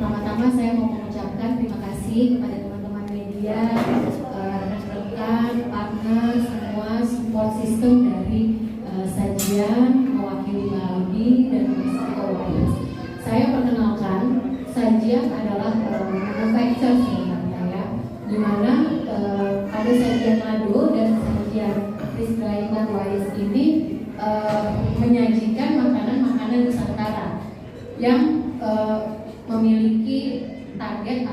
Pertama-tama saya mau mengucapkan terima kasih kepada teman-teman media, rekan-rekan, partner, semua support system dari Sajian, mewakili Mbak Audi dan Mas Eko Wahid. Saya perkenalkan, Sajian adalah manufacturer sebenarnya ya, di mana pada Sajian Mado dan Sajian Rizky Wahid ini menyajikan makanan-makanan Nusantara yang memiliki target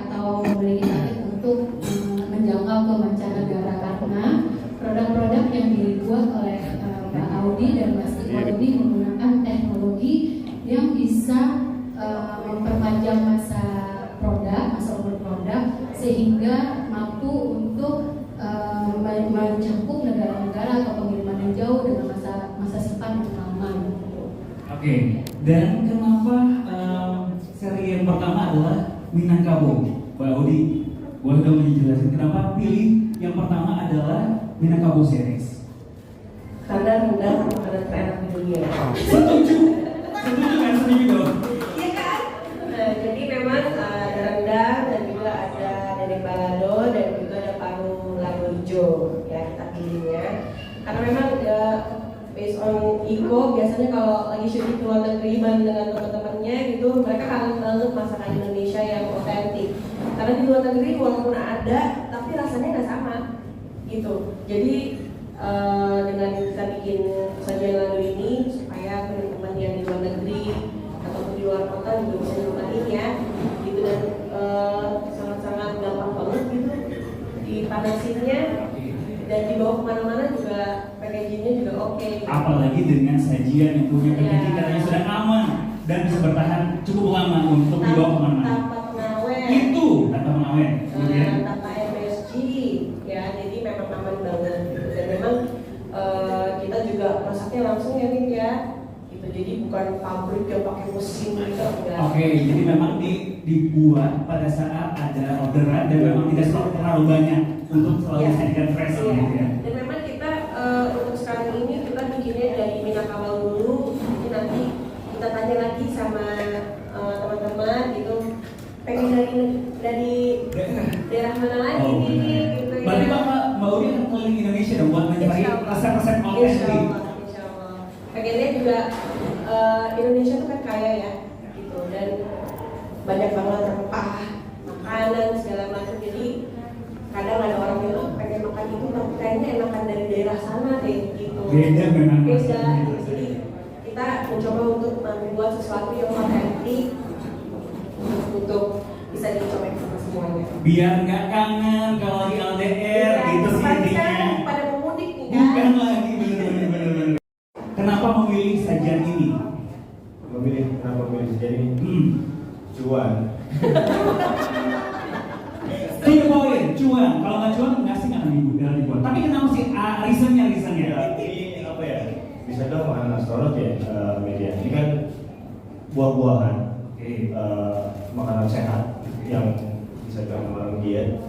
untuk menjangkau ke mancanegara, karena produk-produk yang dibuat oleh Mbak Audi dan Mas Iko ini menggunakan teknologi yang bisa memperpanjang masa umur produk sehingga mampu untuk mencakup negara-negara atau pengiriman yang jauh dengan masa simpan yang lama. Oke, dan kenapa seri yang pertama adalah Minangkabau? Mbak Audi, boleh dong menjelaskan kenapa pilih yang pertama adalah Minangkabau series? Karena rendang makanan terenak di dunia. Setuju kan, setuju dong. Iya kan? Nah, jadi memang ada rendang dan juga ada dendeng balado dan juga ada paru lado hijau ya kita pilihnya. Karena memang based on Iko, biasanya kalau lagi syuting ke luar negeri bareng dengan teman-temannya gitu, mereka kangen banget masakan Indonesia yang otentik. Karena di luar negeri walaupun ada, tapi rasanya nggak sama gitu. Jadi dengan kita bikin sajian lado ini supaya teman-teman yang di luar negeri ataupun di luar kota juga bisa nyobain ya, gitu. Dan sangat-sangat gampang banget gitu dipanasinnya dan dibawa kemana-mana juga. Packagingnya juga oke. Apalagi dengan sajian yang punya packaging katanya sudah aman dan bisa bertahan cukup lama untuk dibawa kemana-mana. Tanpa pengawet. Itu tanpa pengawet. Tanpa MSG, ya. Jadi memang aman banget. Dan memang kita juga masaknya langsung ya nih ya. Gitu. Jadi bukan pabrik yang pakai mesin gitu. Oke, jadi memang dibuat pada saat ada orderan dan memang tidak terlalu banyak untuk selalu disajikan fresh gitu ya. Dan memang kita untuk sekarang ini kita bikinnya dari Minangkabau dulu. Jadi nanti kita tanya lagi sama teman-teman gitu, pengen dari daerah mana lagi nih gitu ya. Berarti Mbak Audi akan keliling Indonesia dong buat mencari resep-resep otentik. Insya Allah. Pengennya juga Indonesia tuh kan kaya ya gitu, dan banyak banget rempah, makanan segala macam. Jadi kadang ada orang bilang pengen makan itu tapi kayaknya enakan dari daerah sana deh gitu. Beda memang. Beda. Jadi kita mencoba untuk membuat sesuatu yang otentik untuk bisa dicoba sama semuanya. Biar nggak kangen kalau lagi LDR gitu sih intinya. Pada memudik nih kan. Bukan lagi bener. Kenapa memilih sajian ini? Kenapa memilih sajian ini? Cuan. To the point, cuan. Kalau nggak cuan nggak sih nggak dibuat. Tapi kenapa sih reasonnya? Ya, ini apa ya? Bisa dong makanan astronot ya media. Ini kan buah-buahan, makanan sehat yang bisa dimakan diet.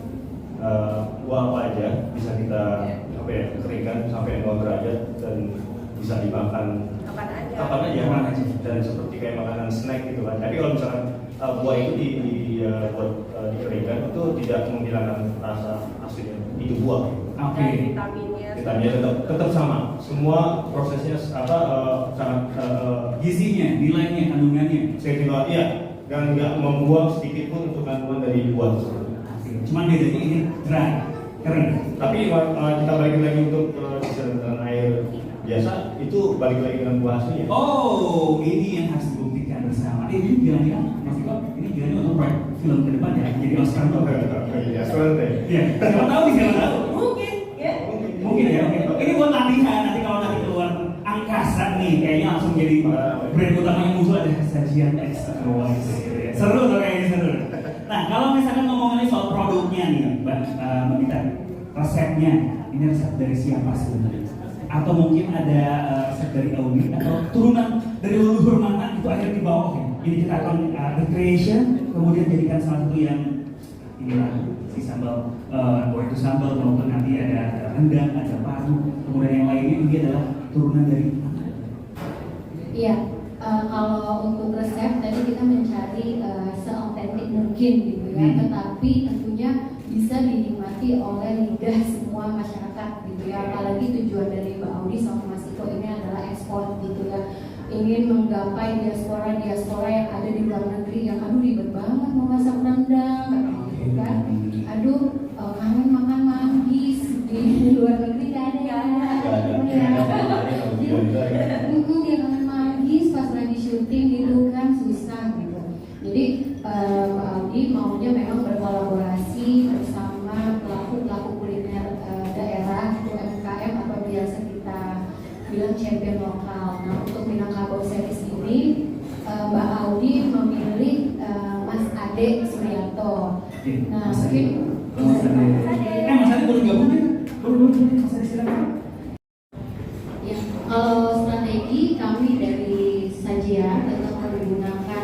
Buah apa aja bisa kita keringkan sampai 0 derajat dan bisa dimakan kapan aja. Dan seperti kayak makanan snack gitu kan. Tapi kalau misalkan buah itu dibuat dikeringkan itu tidak menghilangkan rasa aslinya itu buah. Oke. Vitaminnya tetap sama. Semua prosesnya sangat gizinya, nilainya, kandungannya. saya iya, dan nggak membuang sedikit pun untuk kandungan dari buah tersebut. Cuman bedanya ini dry, kering. Tapi kita balik lagi untuk dengan air biasa itu balik lagi dengan buah aslinya. Oh, ini yang harus dibuktikan bersama. Ini bilang-bilang, Mas Iko, ini bilang untuk proyek film ke depan ya, jadi Oscar. Ya, sebenarnya. Iya, siapa tahu. mungkin ya. Oke. Ini buat latihan, nanti kalau nanti keluar angkasa nih, kayaknya langsung jadi brand utama yang muncul ada sajian extra wise. Seru tuh kayaknya seru. Nah, kalau misalkan ngomongin soal produknya nih, Mbak Mita, resepnya, ini resep dari siapa sebenarnya? Atau mungkin ada resep dari Audi atau turunan dari leluhur mana itu akhirnya dibawa ya? Ini kita akan recreation, kemudian jadikan salah satu yang inilah si sambal, itu sambal, maupun nanti ada rendang, ada paru, kemudian yang lainnya ini adalah turunan dari mana? Iya, kalau untuk resep tadi kita mencari seotentik mungkin gitu ya, Hmm. tetapi tentunya bisa dinikmati oleh lidah semua masyarakat gitu ya. Apalagi tujuan dari Mbak Audi sama Mas Iko ini adalah ekspor gitu ya, ingin menggapai diaspora yang ada di luar negeri yang aduh ribet banget mau masak rendang gitu kan, aduh kangen makan manggis di luar negeri gak ada ya. Dia kangen manggis pas lagi syuting gitu kan, susah gitu. Jadi Mbak Audi maunya memang berkolaborasi bersama pelaku kuliner daerah UMKM atau biasa kita bilang champion lokal. Nah, untuk Minangkabau Series ini Mbak Audi memilih Mas Ade Suryanto. Nah, mungkin Mas Ade baru gabung ya? Baru Mas Ade silakan. Ya, kalau strategi kami dari Sajian tetap menggunakan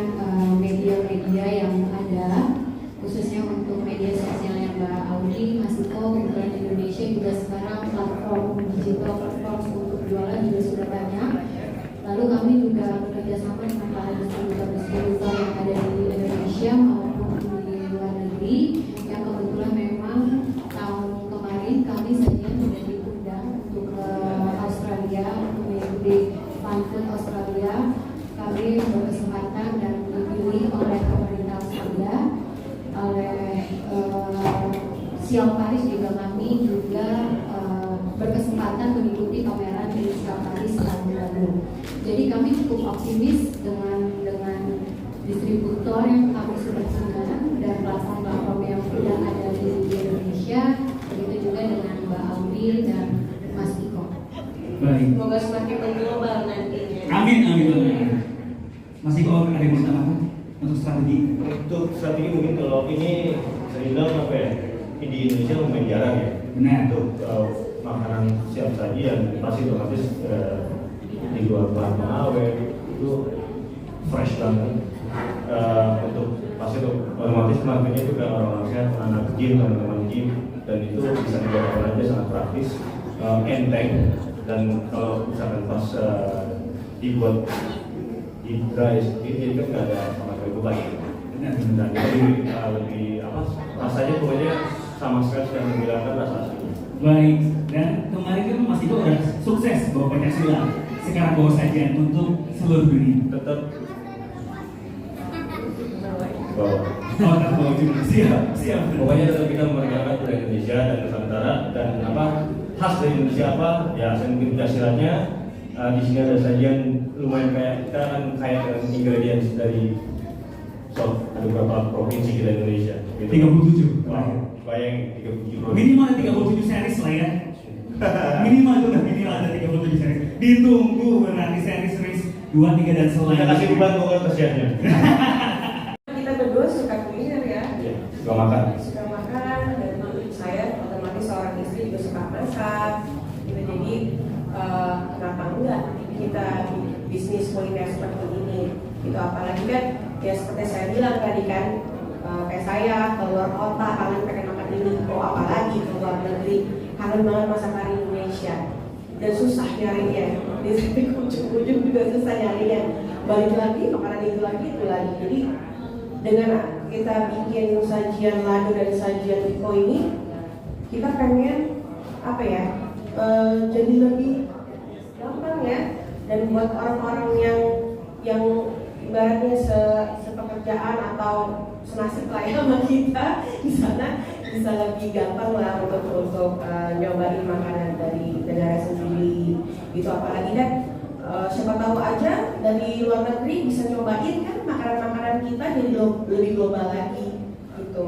media-media yang ada, khususnya untuk media sosial yang Mbak Audi, Mas Iko, kebetulan Indonesia juga sekarang platform digital platform untuk jualan juga sudah banyak. Lalu kami juga bekerja sama dengan para distributor yang ada di Indonesia maupun di luar negeri, yang kebetulan memang tahun kemarin kami saja sudah diundang untuk ke Australia untuk mengikuti Funfood Australia. Kami berkesempatan dan dipilih oleh pemerintah Australia, oleh Sial Paris juga kami juga berkesempatan mengikuti pameran di Sial Paris tahun lalu. Jadi kami cukup optimis dengan distributor yang kami sudah punya dan platform-platform yang sudah ada di Indonesia, begitu juga dengan Mbak Audi dan Mas Iko. Baik. Semoga semakin mengglobal nantinya. Amin. Mas Iko ada yang mau tambahkan untuk strategi? Untuk strategi mungkin kalau ini saya bilang apa ya, di Indonesia lumayan jarang ya. Benar. Untuk makanan siap saji yang pasti otomatis di luar bahan pengawet itu fresh banget. Untuk pasti otomatis marketnya juga orang-orang sehat, anak gym, teman-teman gym, dan itu bisa dilakukan aja sangat praktis, enteng, dan kalau misalkan pas dibuat di dry seperti ini kan nggak ada sama sekali beban. Dan lebih apa rasanya pokoknya sama sekali sudah menghilangkan rasa asli. Baik, dan kemarin kan Mas Iko udah sukses bawa Pancasila, sekarang bawa sajian untuk seluruh dunia. Tetap bawa juga. Siap. Pokoknya tetap kita memperkenalkan budaya Indonesia dan Nusantara dan apa khas dari Indonesia apa ya, mungkin Pancasilaannya di sini ada sajian lumayan kayak kita kan kayak dengan ingredients dari ada beberapa provinsi kita Indonesia. Gitu. 37. Bayang 37 provinsi. Minimal ada 37 series lah ya. Minimal ada 37 series. Ditunggu nanti series 2, 3 dan selanjutnya. Kita kasih beban pokoknya kesiannya. Kita berdua suka kuliner ya. Iya, suka makan. Suka makan, dan saya otomatis seorang istri juga suka masak gitu. Jadi kenapa enggak kita bisnis kuliner seperti ini gitu, apalagi kan ya seperti saya bilang tadi kan, kayak saya keluar kota kangen pengen makan ini, apalagi keluar negeri kangen banget masakan Indonesia dan susah nyarinya di ujung-ujung juga susah nyarinya, balik lagi makanan itu lagi. Jadi dengan kita bikin sajian lado dan sajian Iko ini, kita pengen apa ya, jadi lebih gampang ya, dan buat orang-orang yang ibaratnya sepekerjaan atau senasib lah ya sama kita di sana, bisa lebih gampang lah untuk nyobain makanan dari negara sendiri gitu. Apalagi kan siapa tahu aja dari luar negeri bisa nyobain kan makanan-makanan kita jadi lebih global lagi gitu,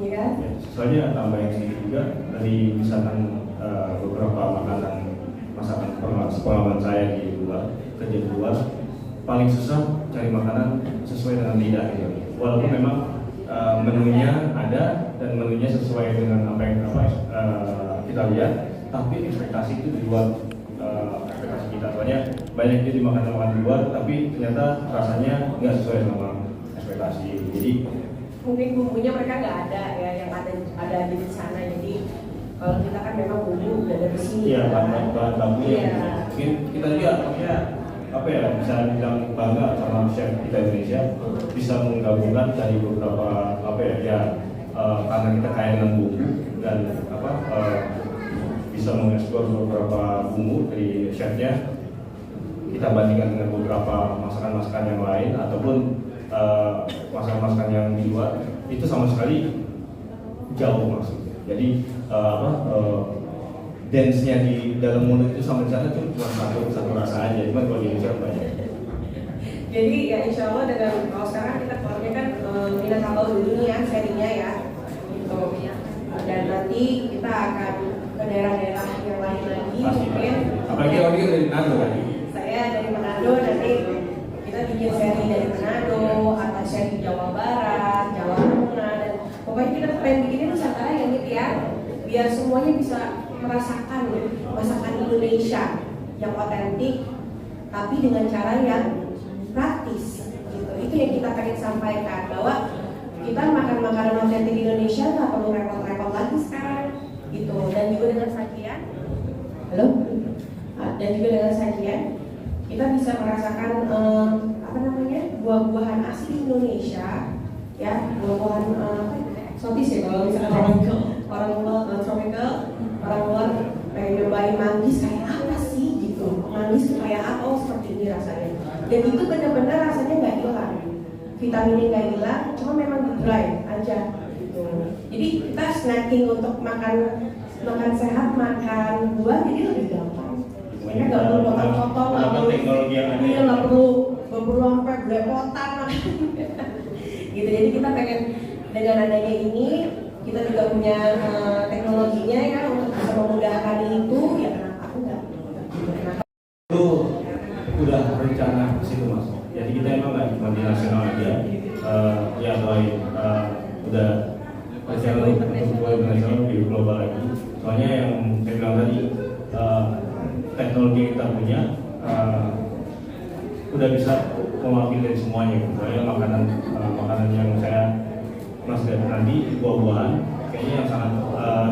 ya kan? Ya, soalnya tambahin sedikit juga dari misalkan beberapa makanan masakan pengalaman saya di luar, kerja di luar, paling susah cari makanan sesuai dengan lidah gitu. Walaupun memang menunya ada dan menunya sesuai dengan apa yang kita lihat, tapi ekspektasi itu di luar ekspektasi kita. Soalnya banyak jadi makanan-makanan di luar, tapi ternyata rasanya nggak sesuai sama ekspektasi. Jadi mungkin bumbunya mereka nggak ada ya, yang ada di sana. Jadi kalau kita kan memang bumbu udah dari sini. iya, bahan bakunya Iya. mungkin kita juga pakai apa ya, bisa bilang bangga sama chef kita Indonesia bisa menggabungkan dari beberapa apa ya, karena kita kaya dengan bumbu dan apa bisa mengeksplor beberapa bumbu dari chefnya, kita bandingkan dengan beberapa masakan-masakan yang lain ataupun masakan-masakan yang di luar, itu sama sekali jauh maksudnya. Jadi dance-nya di dalam mulut itu sama di sana cuma satu rasa aja, cuma kalau di Indonesia banyak. Jadi ya insya Allah dengan kalau sekarang kita keluarnya kan Minangkabau dulu nih ya serinya ya, gitu. Dan nanti kita akan ke daerah-daerah yang lain lagi mungkin. Apalagi orang kita dari Manado kan? Saya dari Manado, nanti kita bikin seri dari Manado atau seri Jawa Barat, Jawa Tengah, dan pokoknya kita pengen bikin Nusantara yang gitu ya, biar semuanya bisa merasakan masakan Indonesia yang otentik, tapi dengan cara yang praktis. Gitu. Itu yang kita pengen sampaikan, bahwa kita makan makanan otentik Indonesia nggak perlu repot-repot lagi sekarang. Gitu. Dan juga dengan sajian, halo, dan juga dengan sajian kita bisa merasakan buah-buahan asli Indonesia, ya, buah-buahan eksotis ya kalau misalkan orang luar pengen nyobain manggis kayak apa sih gitu, manggis itu kayak apa, seperti ini rasanya, dan itu benar-benar rasanya nggak hilang, vitaminnya nggak hilang, cuma memang di dry aja gitu. Jadi kita snacking untuk makan sehat, makan buah jadi lebih gampang. Mereka nggak perlu potong-potong, nggak perlu sampai belepotan gitu. Jadi kita pengen dengan adanya ini, kita juga punya teknologinya ya untuk bisa memudahkan itu, ya kenapa aku nggak? Itu udah rencana ke situ mas. Jadi kita emang nggak cuma di nasional aja, ya doain udah rencana untuk dua nasional di global lagi. Soalnya yang saya bilang tadi teknologi kita punya udah bisa mewakili dari semuanya. Soalnya makanan yang saya mas lihat nanti buah-buahan kayaknya yang sangat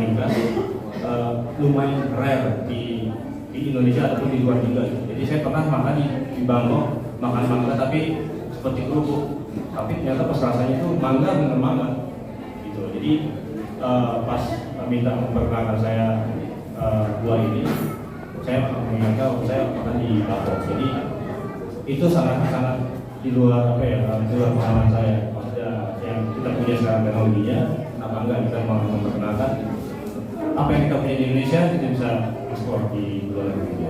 ringkas, lumayan rare di Indonesia ataupun di luar juga. Jadi saya pernah makan di Bangkok, makan mangga tapi seperti kerupuk, tapi ternyata pas rasanya itu mangga bener banget gitu. Jadi pas minta memperkenalkan saya buah ini, saya mengingatkan waktu saya makan di Bangkok. Jadi itu sangat di luar di luar pengalaman saya. Maksudnya yang kita punya sekarang teknologinya, kenapa enggak kita mau memperkenalkan apa yang kita punya di Indonesia, kita bisa ekspor di luar negeri.